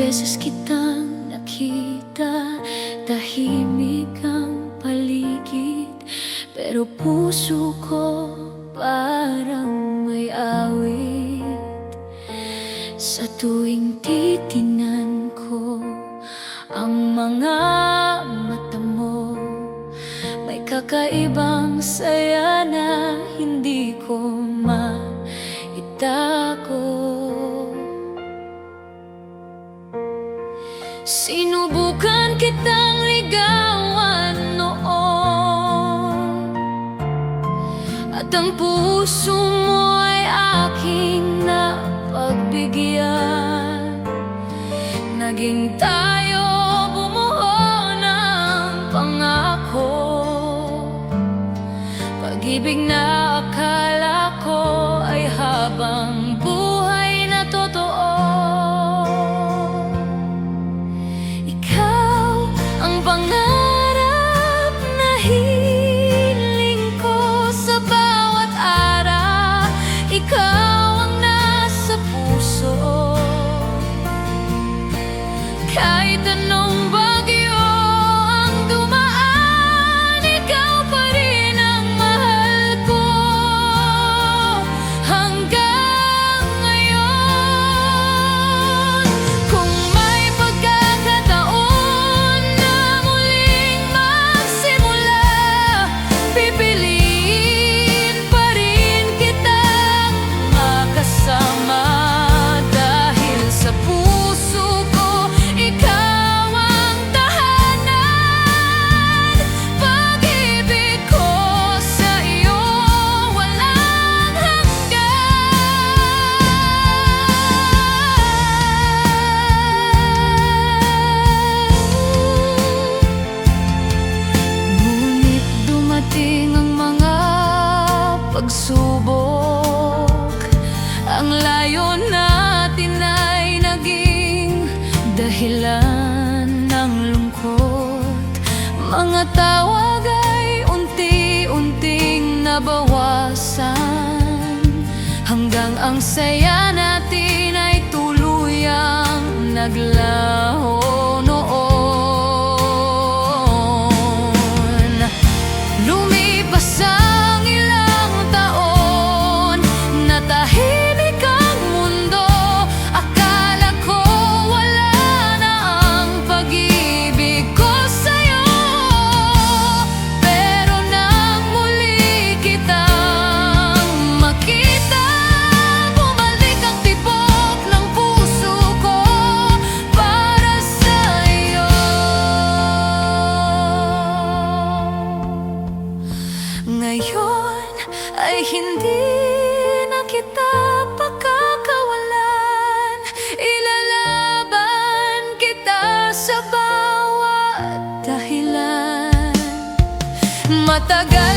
beses kitang nakita, tahimik ang paligid, pero puso ko parang may awit. Sa tuwing titinan ko ang mga mata mo, may kakaibang saya na hindi ko maitago. Sinubukan kitang ligawan noon, at ang puso mo ay aking napagbigyan. Naging tayo, bumuo ng pangako, pag-ibig na akala ko ay habang buhay na totoo. Pangarap na hiling ko sa bawat araw, ikaw ang nasa puso. Kahit anong bagyo ang dumaan, ikaw pa rin ang mahal ko hanggang ngayon. Kung may pagkakataon pagsubok, ang layo natin ay naging dahilan ng lungkot. Mga tawag ay unti-unting nabawasan, hanggang ang saya natin ay tuluyang naglaho noon. Lumipas ang ilang taon, natahimik ang mundo. Akala ko wala na ang pag-ibig ko sa'yo, pero nang muli kitang makita, bumalik ang tibok ng puso ko para sa'yo. Ngayon ay hindi na kita pagkakawalan, ilalaban kita sa bawat dahilan. Matagal